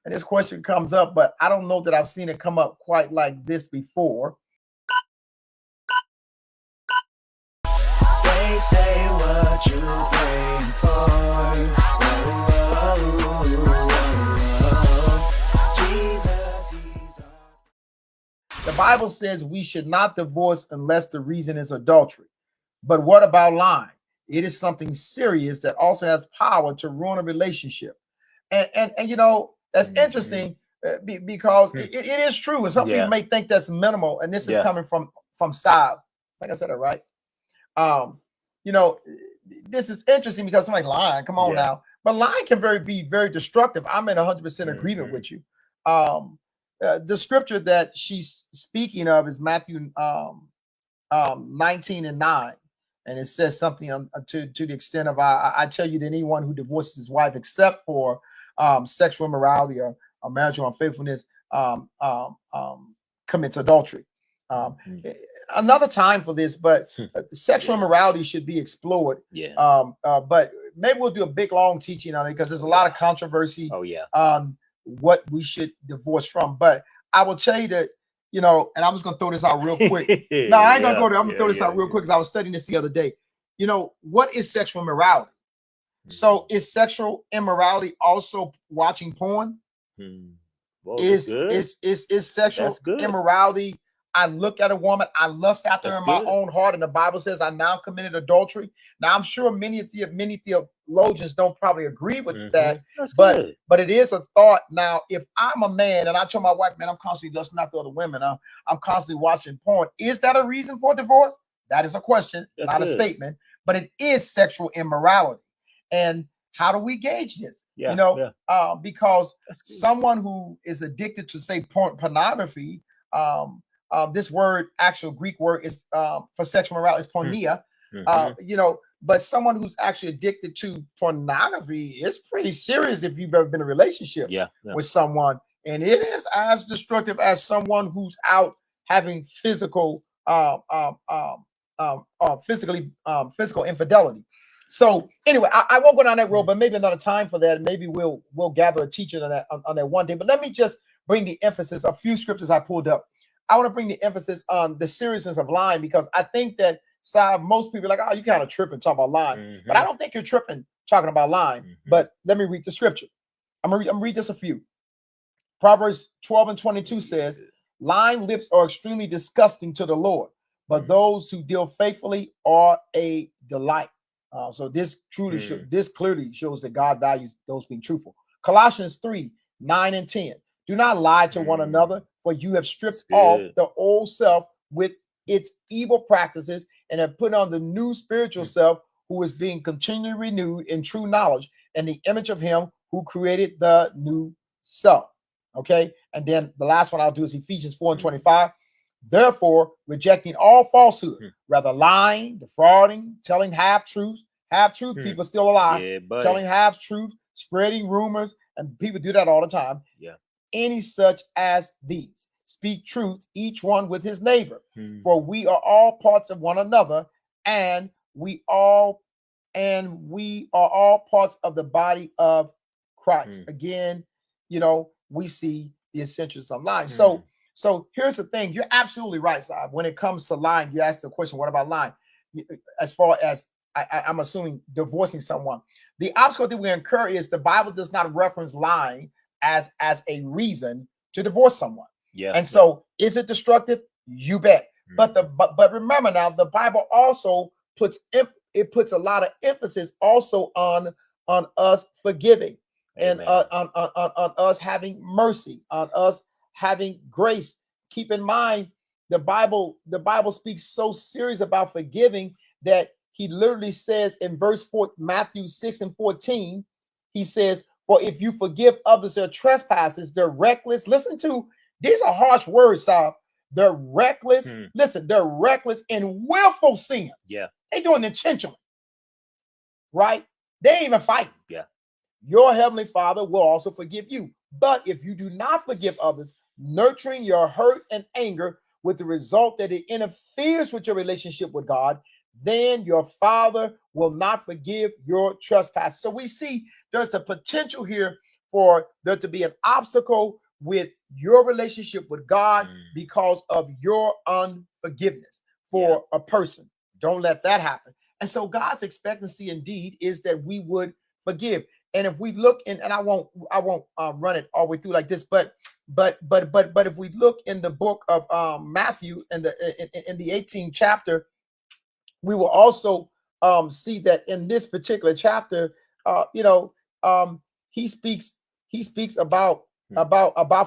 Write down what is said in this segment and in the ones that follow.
and this question comes up, but I don't know that I've seen it come up quite like this before. They say what you praying for. Jesus, he's The Bible says we should not divorce unless the reason is adultery. But what about lying? It is something serious that also has power to ruin a relationship. And you know, that's interesting because it is true. And some people may think that's minimal. And this is coming from Saab. I think I said it right. You know, this is interesting because somebody's lying. Come on now. But lying can be very destructive. I'm in 100% agreement with you. The scripture that she's speaking of is Matthew 19:9. And it says something to the extent of, I tell you that anyone who divorces his wife except for sexual immorality or marital unfaithfulness commits adultery. Another time for this, but sexual immorality should be explored. But maybe we'll do a big long teaching on it because there's a lot of controversy on what we should divorce from. But I will tell you that, you know, and I'm just gonna throw this out real quick. No, I ain't gonna go there. I'm gonna throw this out real quick because I was studying this the other day. You know, what is sexual immorality? So is sexual immorality also watching porn? Well, Is sexual immorality? I look at a woman, I lust after her in my own heart, and the Bible says I now committed adultery. Now I'm sure many theologians don't probably agree with that, but it is a thought. Now, if I'm a man and I tell my wife, man, I'm constantly lusting after other women, I'm constantly watching porn, is that a reason for divorce? That is a question, not a statement, but it is sexual immorality. And how do we gauge this? Because someone who is addicted to, say, pornography, this word, actual Greek word is for sexual immorality is porneia. But someone who's actually addicted to pornography is pretty serious if you've ever been in a relationship with someone. And it is as destructive as someone who's out having physical infidelity. So anyway, I won't go down that road, but maybe another time for that. Maybe we'll gather a teaching on that one day. But let me just bring the emphasis, a few scriptures I pulled up. I want to bring the emphasis on the seriousness of lying, because I think that most people are like, oh, you kind of tripping talking about lying. But I don't think you're tripping talking about lying. But let me read the scripture. I'm gonna read just a few. Proverbs 12:22 says, lying lips are extremely disgusting to the Lord, but those who deal faithfully are a delight. So this clearly shows that God values those being truthful. Colossians 3:9-10. Do not lie to one another, for you have stripped off the old self with its evil practices and have put on the new spiritual self, who is being continually renewed in true knowledge and the image of him who created the new self. Okay. And then the last one I'll do is Ephesians 4:25. Therefore, rejecting all falsehood, rather lying, defrauding, telling half-truths. Half-truth people still alive, telling half-truth, spreading rumors, and people do that all the time. Any such as these. Speak truth, each one with his neighbor. For we are all parts of one another, and we are all parts of the body of Christ. Again, we see the essentials of lying. So here's the thing. You're absolutely right, Saab. When it comes to lying, you asked the question, what about lying? As far as I'm assuming divorcing someone, the obstacle that we incur is the Bible does not reference lying as a reason to divorce someone. And so is it destructive? You bet. But remember now, the Bible also puts a lot of emphasis also on us forgiving. Amen. And on us having mercy, on us having grace. Keep in mind, the Bible speaks so serious about forgiving that he literally says in verse 4, Matthew 6:14, he says, for if you forgive others their trespasses, they're reckless. Listen to, these are harsh words, Sal. They're reckless. Listen, they're reckless and willful sins. They doing it intentionally. Right? They ain't even fighting. Your heavenly Father will also forgive you. But if you do not forgive others, nurturing your hurt and anger with the result that it interferes with your relationship with God, then your Father will not forgive your trespass. So we see there's a potential here for there to be an obstacle with your relationship with God because of your unforgiveness for a person. Don't let that happen. And so God's expectancy indeed is that we would forgive. And if we look in, and I won't run it all the way through like this, but if we look in the book of Matthew in the 18th chapter, we will also see that in this particular chapter, he speaks about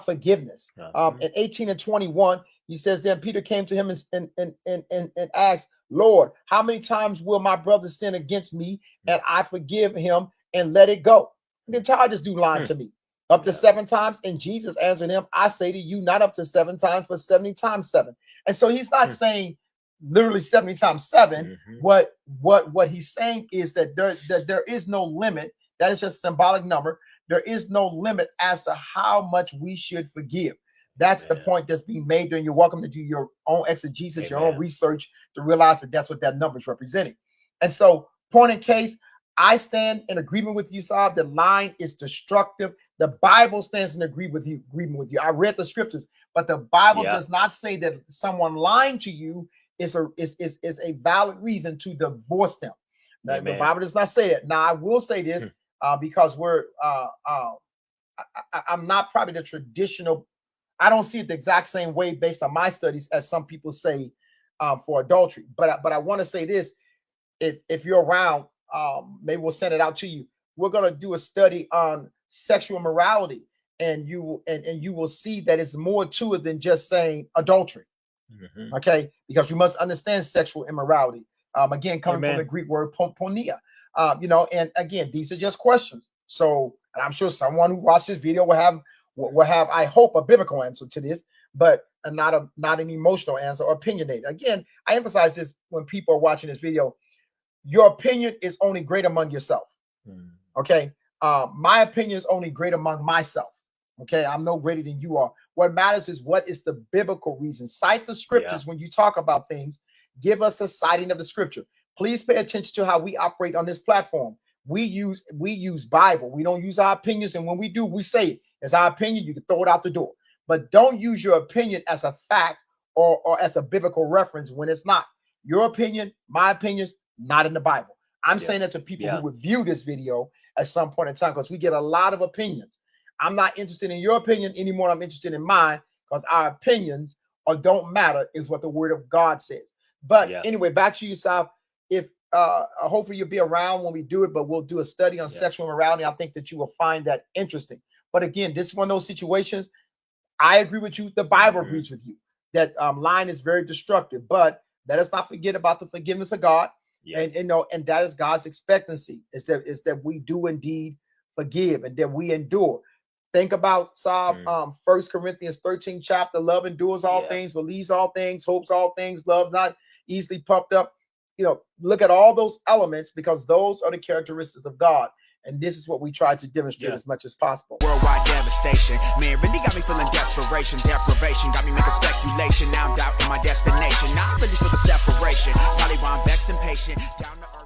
forgiveness. In 18 and 21, he says, then Peter came to him and asked, Lord, how many times will my brother sin against me and I forgive him and let it go? The charges do lie to me. Up to 7 times. And Jesus answered him, I say to you, not up to 7 times, but 70 times 7. And so he's not saying literally 70 times 7. What he's saying is that there is no limit. That is just a symbolic number. There is no limit as to how much we should forgive. That's the point that's being made. And you're welcome to do your own exegesis, your own research to realize that that's what that number is representing. And so, point in case, I stand in agreement with you, Saab. The line is destructive. The Bible stands in agreement with you. I read the scriptures, but the Bible does not say that someone lying to you is a valid reason to divorce them. Now, the Bible does not say that. Now, I will say this because I'm not probably the traditional. I don't see it the exact same way based on my studies as some people say for adultery. But I want to say this: if you're around, maybe we'll send it out to you. We're going to do a study on sexual morality, and you will see that it's more to it than just saying adultery. Okay, because you must understand sexual immorality. Again, coming from the Greek word porneia. And again, these are just questions. So, and I'm sure someone who watched this video will have, I hope, a biblical answer to this, but not an emotional answer or opinionated. Again, I emphasize this when people are watching this video. Your opinion is only great among yourself. Okay. My opinion is only great among myself. Okay. I'm no greater than you are. What matters is what is the biblical reason. Cite the scriptures when you talk about things. Give us a citing of the scripture. Please pay attention to how we operate on this platform. We use Bible. We don't use our opinions. And when we do, we say it. It's our opinion. You can throw it out the door. But don't use your opinion as a fact or as a biblical reference when it's not. Your opinion, my opinions, not in the Bible. I'm saying that to people who would view this video at some point in time because we get a lot of opinions. I'm not interested in your opinion anymore. I'm interested in mine because our opinions don't matter is what the word of God says. But anyway, back to you, Sal. If hopefully you'll be around when we do it, but we'll do a study on sexual morality. I think that you will find that interesting. But again, this is one of those situations. I agree with you. The Bible agrees with you. That line is very destructive. But let us not forget about the forgiveness of God. And that is God's expectancy. Is that we do indeed forgive and that we endure. Think about Psalm 1 Corinthians 13 chapter. Love endures all things, believes all things, hopes all things, love not easily puffed up. Look at all those elements because those are the characteristics of God. And this is what we try to demonstrate as much as possible. Worldwide devastation, man, really got me feeling desperation. Deprivation got me making speculation. Now I'm doubting my destination. Now I really feel the separation. Probably why I'm vexed and patient. Down the